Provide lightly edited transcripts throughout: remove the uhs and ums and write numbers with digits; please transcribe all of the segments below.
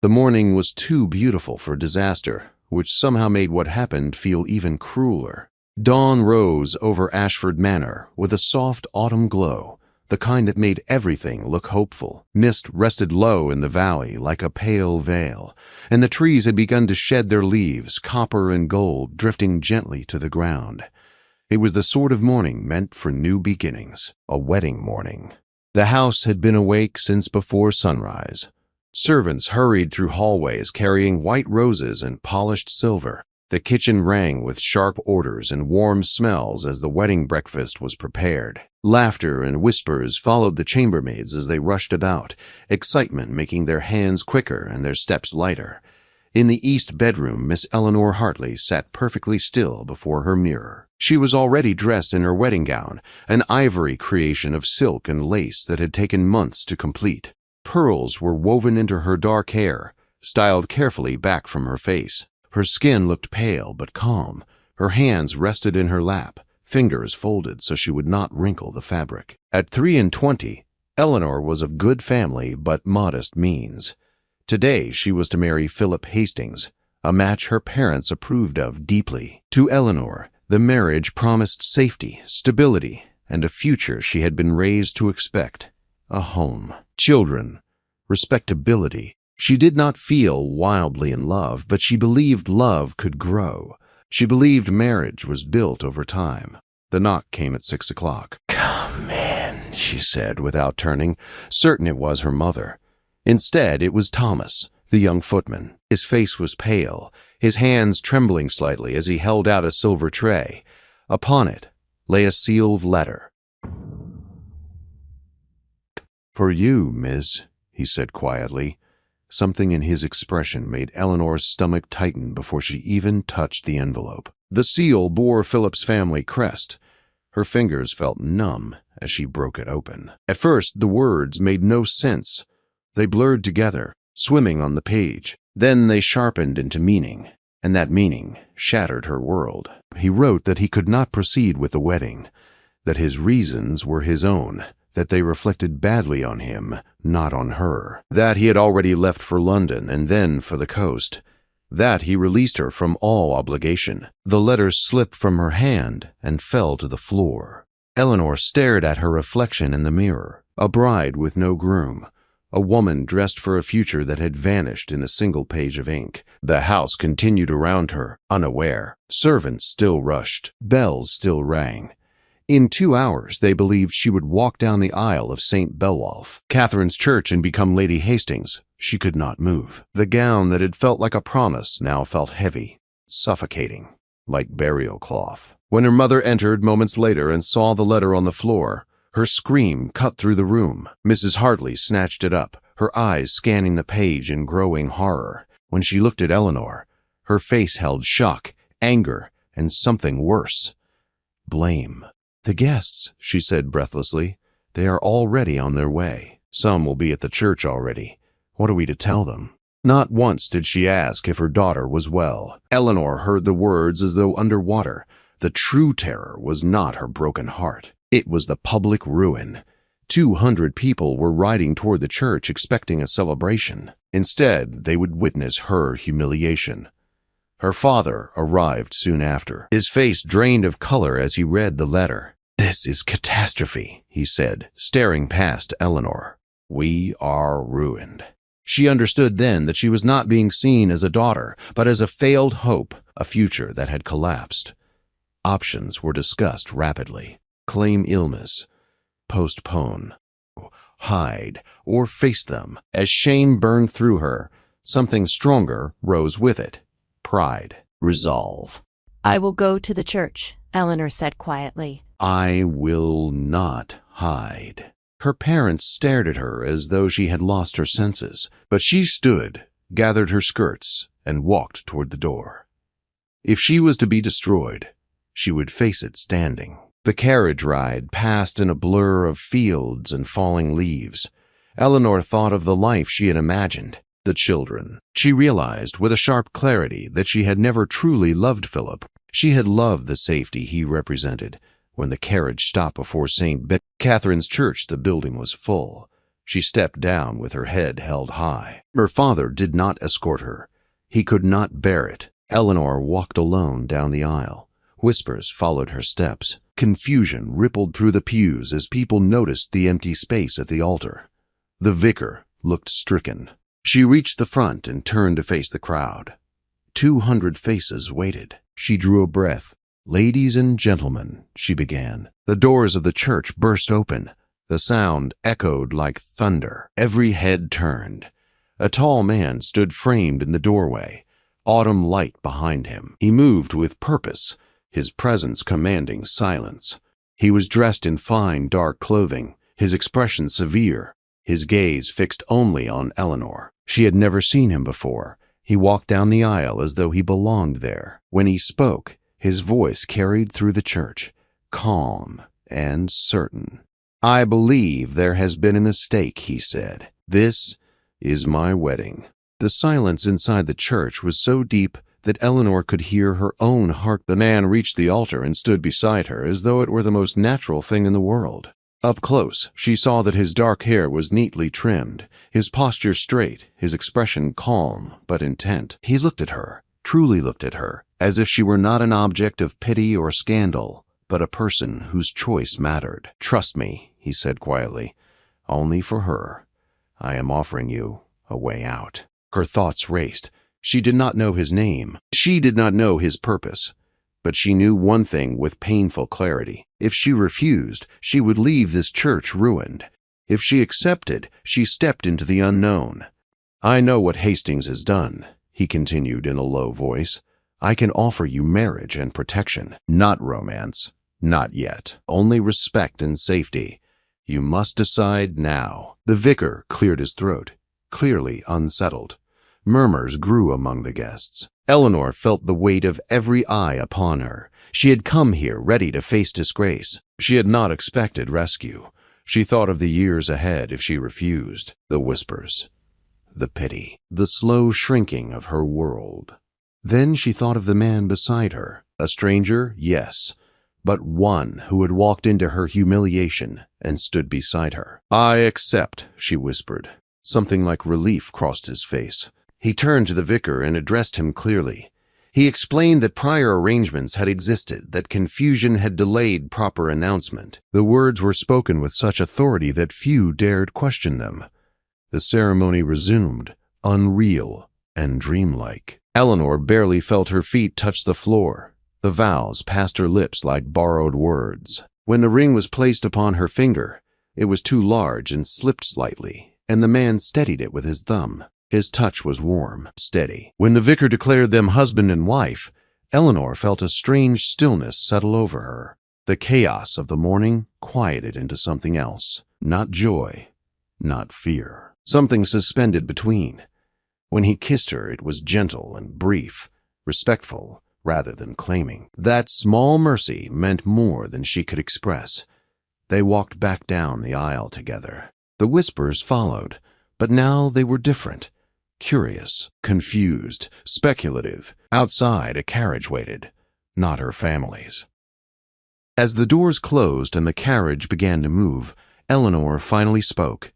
The morning was too beautiful for disaster, which somehow made what happened feel even crueler. Dawn rose over Ashford Manor with a soft autumn glow, the kind that made everything look hopeful. Mist rested low in the valley like a pale veil, and the trees had begun to shed their leaves, copper and gold drifting gently to the ground. It was the sort of morning meant for new beginnings, a wedding morning. The house had been awake since before sunrise. Servants hurried through hallways carrying white roses and polished silver. The kitchen rang with sharp orders and warm smells as the wedding breakfast was prepared. Laughter and whispers followed the chambermaids as they rushed about, excitement making their hands quicker and their steps lighter. In the east bedroom, Miss Eleanor Hartley sat perfectly still before her mirror. She was already dressed in her wedding gown, an ivory creation of silk and lace that had taken months to complete. Pearls were woven into her dark hair, styled carefully back from her face. Her skin looked pale but calm. Her hands rested in her lap, fingers folded so she would not wrinkle the fabric. At 23, Eleanor was of good family but modest means. Today she was to marry Philip Hastings, a match her parents approved of deeply. To Eleanor, the marriage promised safety, stability, and a future she had been raised to expect. A home, children, respectability. She did not feel wildly in love, but she believed love could grow. She believed marriage was built over time. The knock came at 6 o'clock. "Come in," she said without turning, certain it was her mother. Instead, it was Thomas, the young footman. His face was pale, his hands trembling slightly as he held out a silver tray. Upon it lay a sealed letter. "For you, miss," he said quietly. Something in his expression made Eleanor's stomach tighten before she even touched the envelope. The seal bore Philip's family crest. Her fingers felt numb as she broke it open. At first, the words made no sense. They blurred together, swimming on the page. Then they sharpened into meaning, and that meaning shattered her world. He wrote that he could not proceed with the wedding, that his reasons were his own, that they reflected badly on him, not on her, that he had already left for London and then for the coast, that he released her from all obligation. The letter slipped from her hand and fell to the floor. Eleanor stared at her reflection in the mirror, a bride with no groom, a woman dressed for a future that had vanished in a single page of ink. The house continued around her, unaware. Servants still rushed. Bells still rang. In 2 hours, they believed she would walk down the aisle of St. Beowulf, Catherine's church, and become Lady Hastings. She could not move. The gown that had felt like a promise now felt heavy, suffocating, like burial cloth. When her mother entered moments later and saw the letter on the floor, her scream cut through the room. Mrs. Hartley snatched it up, her eyes scanning the page in growing horror. When she looked at Eleanor, her face held shock, anger, and something worse. Blame. "The guests," she said breathlessly. "They are already on their way. Some will be at the church already. What are we to tell them?" Not once did she ask if her daughter was well. Eleanor heard the words as though underwater. The true terror was not her broken heart. It was the public ruin. 200 people were riding toward the church expecting a celebration. Instead, they would witness her humiliation. Her father arrived soon after. His face drained of color as he read the letter. "This is catastrophe," he said, staring past Eleanor. "We are ruined." She understood then that she was not being seen as a daughter, but as a failed hope, a future that had collapsed. Options were discussed rapidly. Claim illness, postpone, hide, or face them. As shame burned through her, something stronger rose with it. Pride, resolve. "I will go to the church," Eleanor said quietly. "I will not hide." Her parents stared at her as though she had lost her senses, but she stood, gathered her skirts, and walked toward the door. If she was to be destroyed, she would face it standing. The carriage ride passed in a blur of fields and falling leaves. Eleanor thought of the life she had imagined, the children. She realized with a sharp clarity that she had never truly loved Philip. She had loved the safety he represented. When the carriage stopped before Catherine's church, the building was full. She stepped down with her head held high. Her father did not escort her. He could not bear it. Eleanor walked alone down the aisle. Whispers followed her steps. Confusion rippled through the pews as people noticed the empty space at the altar. The vicar looked stricken. She reached the front and turned to face the crowd. 200 faces waited. She drew a breath. "Ladies and gentlemen," she began. The doors of the church burst open. The sound echoed like thunder. Every head turned. A tall man stood framed in the doorway, autumn light behind him. He moved with purpose, his presence commanding silence. He was dressed in fine, dark clothing, his expression severe, his gaze fixed only on Eleanor. She had never seen him before. He walked down the aisle as though he belonged there. When he spoke, his voice carried through the church, calm and certain. "I believe there has been a mistake," he said. "This is my wedding." The silence inside the church was so deep that Eleanor could hear her own heart. The man reached the altar and stood beside her as though it were the most natural thing in the world. Up close, she saw that his dark hair was neatly trimmed, his posture straight, his expression calm but intent. He looked at her, truly looked at her, as if she were not an object of pity or scandal, but a person whose choice mattered. "Trust me," he said quietly, "only for her. I am offering you a way out." Her thoughts raced. She did not know his name. She did not know his purpose. But she knew one thing with painful clarity. If she refused, she would leave this church ruined. If she accepted, she stepped into the unknown. "I know what Hastings has done," he continued in a low voice. "I can offer you marriage and protection, not romance. Not yet. Only respect and safety. You must decide now." The vicar cleared his throat, clearly unsettled. Murmurs grew among the guests. Eleanor felt the weight of every eye upon her. She had come here ready to face disgrace. She had not expected rescue. She thought of the years ahead if she refused. The whispers, the pity, the slow shrinking of her world. Then she thought of the man beside her. A stranger, yes, but one who had walked into her humiliation and stood beside her. "I accept," she whispered. Something like relief crossed his face. He turned to the vicar and addressed him clearly. He explained that prior arrangements had existed, that confusion had delayed proper announcement. The words were spoken with such authority that few dared question them. The ceremony resumed, unreal and dreamlike. Eleanor barely felt her feet touch the floor. The vows passed her lips like borrowed words. When the ring was placed upon her finger, it was too large and slipped slightly, and the man steadied it with his thumb. His touch was warm, steady. When the vicar declared them husband and wife, Eleanor felt a strange stillness settle over her. The chaos of the morning quieted into something else. Not joy, not fear. Something suspended between. When he kissed her, it was gentle and brief, respectful rather than claiming. That small mercy meant more than she could express. They walked back down the aisle together. The whispers followed, but now they were different. Curious, confused, speculative. Outside, a carriage waited, not her family's. As the doors closed and the carriage began to move, Eleanor finally spoke.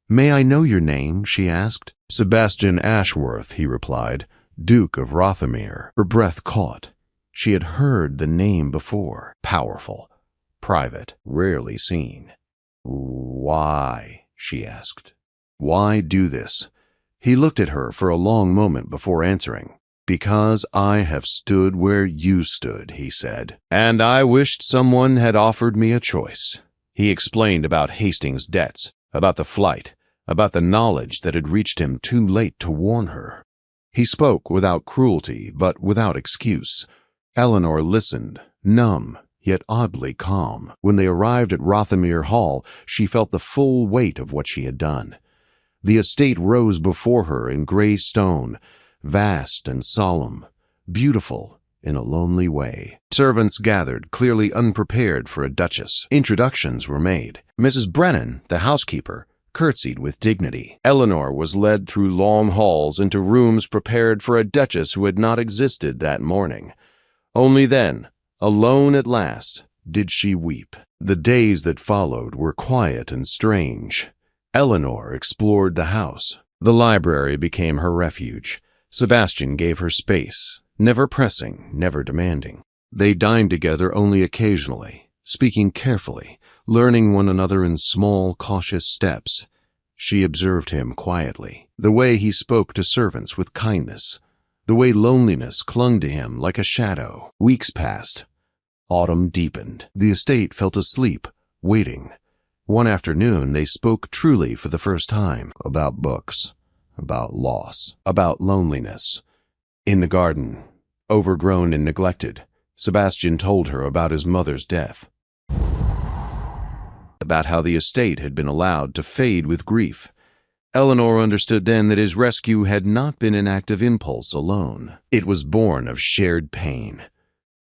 "May I know your name?" she asked. "Sebastian Ashworth," he replied, "Duke of Rothermere." Her breath caught. She had heard the name before. Powerful, private, rarely seen. "Why?" she asked. "Why do this?" He looked at her for a long moment before answering. "Because I have stood where you stood," he said, "and I wished someone had offered me a choice." He explained about Hastings' debts, about the flight, about the knowledge that had reached him too late to warn her. He spoke without cruelty, but without excuse. Eleanor listened, numb, yet oddly calm. When they arrived at Rothermere Hall, she felt the full weight of what she had done. The estate rose before her in gray stone, vast and solemn, beautiful in a lonely way. Servants gathered, clearly unprepared for a duchess. Introductions were made. Mrs. Brennan, the housekeeper, curtsied with dignity. Eleanor was led through long halls into rooms prepared for a duchess who had not existed that morning. Only then, alone at last, did she weep. The days that followed were quiet and strange. Eleanor explored the house. The library became her refuge. Sebastian gave her space, never pressing, never demanding. They dined together only occasionally, speaking carefully, learning one another in small, cautious steps. She observed him quietly, the way he spoke to servants with kindness, the way loneliness clung to him like a shadow. Weeks passed. Autumn deepened. The estate felt asleep, waiting. One afternoon, they spoke truly for the first time about books, about loss, about loneliness. In the garden, overgrown and neglected, Sebastian told her about his mother's death, about how the estate had been allowed to fade with grief. Eleanor understood then that his rescue had not been an act of impulse alone. It was born of shared pain.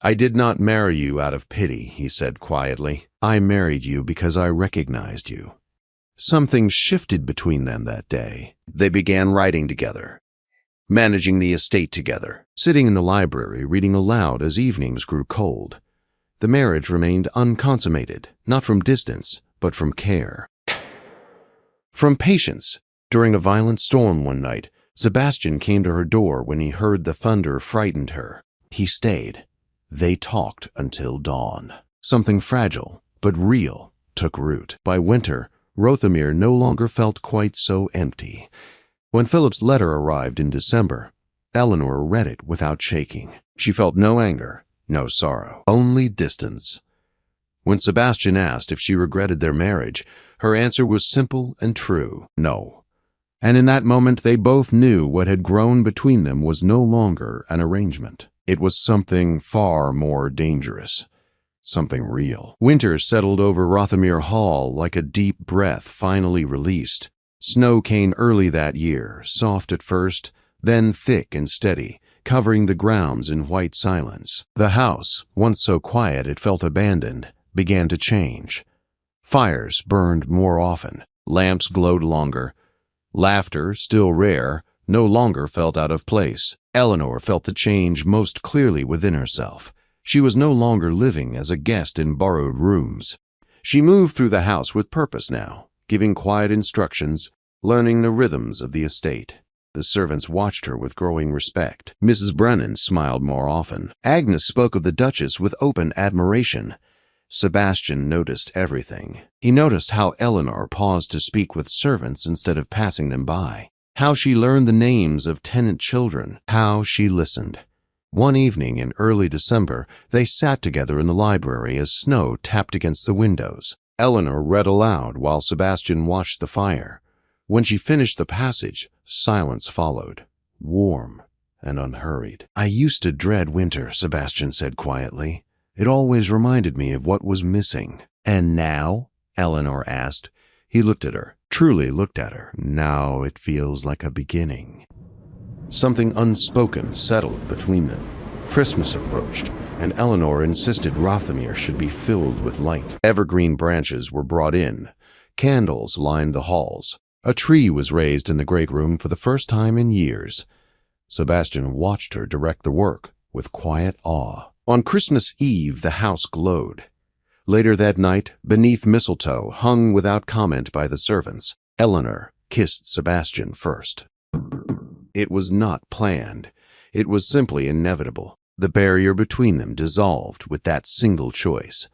"I did not marry you out of pity," he said quietly. "I married you because I recognized you." Something shifted between them that day. They began writing together, managing the estate together, sitting in the library reading aloud as evenings grew cold. The marriage remained unconsummated, not from distance, but from care. From patience. During a violent storm one night, Sebastian came to her door when he heard the thunder frightened her. He stayed. They talked until dawn. Something fragile, but real, took root. By winter, Rothamir no longer felt quite so empty. When Philip's letter arrived in December, Eleanor read it without shaking. She felt no anger, no sorrow, only distance. When Sebastian asked if she regretted their marriage, her answer was simple and true: no. And in that moment they both knew what had grown between them was no longer an arrangement. It was something far more dangerous. Something real. Winter settled over Rothamir Hall like a deep breath finally released. Snow came early that year, soft at first, then thick and steady, covering the grounds in white silence. The house, once so quiet it felt abandoned, began to change. Fires burned more often. Lamps glowed longer. Laughter, still rare, no longer felt out of place. Eleanor felt the change most clearly within herself. She was no longer living as a guest in borrowed rooms. She moved through the house with purpose now, giving quiet instructions, learning the rhythms of the estate. The servants watched her with growing respect. Mrs. Brennan smiled more often. Agnes spoke of the Duchess with open admiration. Sebastian noticed everything. He noticed how Eleanor paused to speak with servants instead of passing them by, how she learned the names of tenant children, how she listened. One evening in early December, they sat together in the library as snow tapped against the windows. Eleanor read aloud while Sebastian watched the fire. When she finished the passage, silence followed, warm and unhurried. "I used to dread winter," Sebastian said quietly. "It always reminded me of what was missing." "And now?" Eleanor asked. He looked at her, truly looked at her. "Now it feels like a beginning." Something unspoken settled between them. Christmas approached, and Eleanor insisted Rothamir should be filled with light. Evergreen branches were brought in. Candles lined the halls. A tree was raised in the great room for the first time in years. Sebastian watched her direct the work with quiet awe. On Christmas Eve, the house glowed. Later that night, beneath mistletoe, hung without comment by the servants, Eleanor kissed Sebastian first. It was not planned. It was simply inevitable. The barrier between them dissolved with that single choice.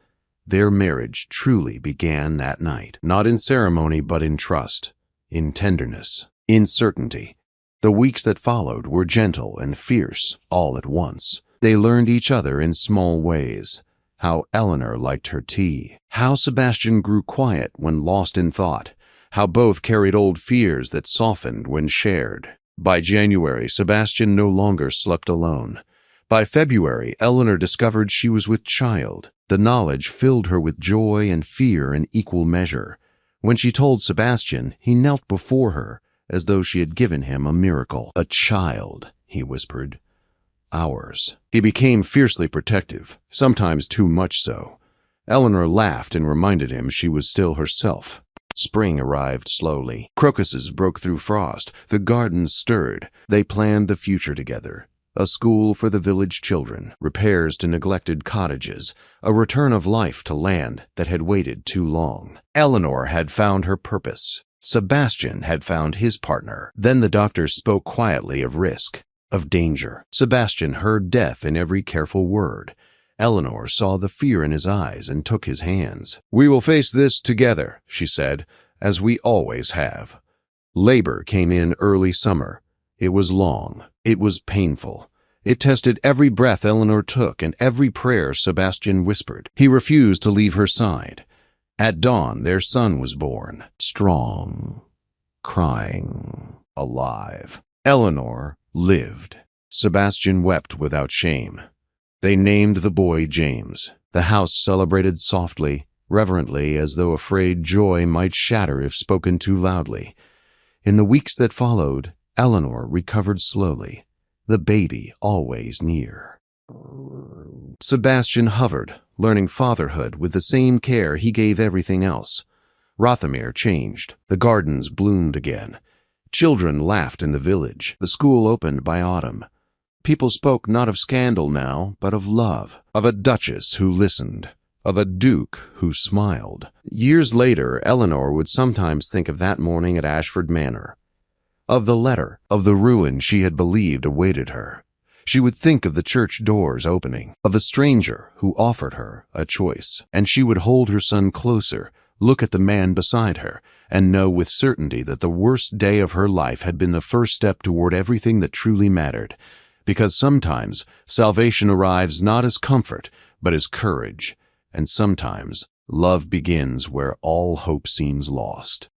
Their marriage truly began that night, not in ceremony but in trust, in tenderness, in certainty. The weeks that followed were gentle and fierce all at once. They learned each other in small ways, how Eleanor liked her tea, how Sebastian grew quiet when lost in thought, how both carried old fears that softened when shared. By January, Sebastian no longer slept alone. By February, Eleanor discovered she was with child. The knowledge filled her with joy and fear in equal measure. When she told Sebastian, he knelt before her, as though she had given him a miracle. "A child," he whispered. "Ours." He became fiercely protective, sometimes too much so. Eleanor laughed and reminded him she was still herself. Spring arrived slowly. Crocuses broke through frost. The gardens stirred. They planned the future together. A school for the village children, repairs to neglected cottages, a return of life to land that had waited too long. Eleanor had found her purpose. Sebastian had found his partner. Then the doctor spoke quietly of risk, of danger. Sebastian heard death in every careful word. Eleanor saw the fear in his eyes and took his hands. "We will face this together," she said, "as we always have." Labor came in early summer. It was long. It was painful. It tested every breath Eleanor took and every prayer Sebastian whispered. He refused to leave her side. At dawn, their son was born, strong, crying, alive. Eleanor lived. Sebastian wept without shame. They named the boy James. The house celebrated softly, reverently, as though afraid joy might shatter if spoken too loudly. In the weeks that followed, Eleanor recovered slowly, the baby always near. Sebastian hovered, learning fatherhood with the same care he gave everything else. Rothamir changed. The gardens bloomed again. Children laughed in the village. The school opened by autumn. People spoke not of scandal now, but of love, of a duchess who listened, of a duke who smiled. Years later, Eleanor would sometimes think of that morning at Ashford Manor, of the letter, of the ruin she had believed awaited her. She would think of the church doors opening, of a stranger who offered her a choice, and she would hold her son closer, look at the man beside her, and know with certainty that the worst day of her life had been the first step toward everything that truly mattered. Because sometimes salvation arrives not as comfort, but as courage, and sometimes love begins where all hope seems lost.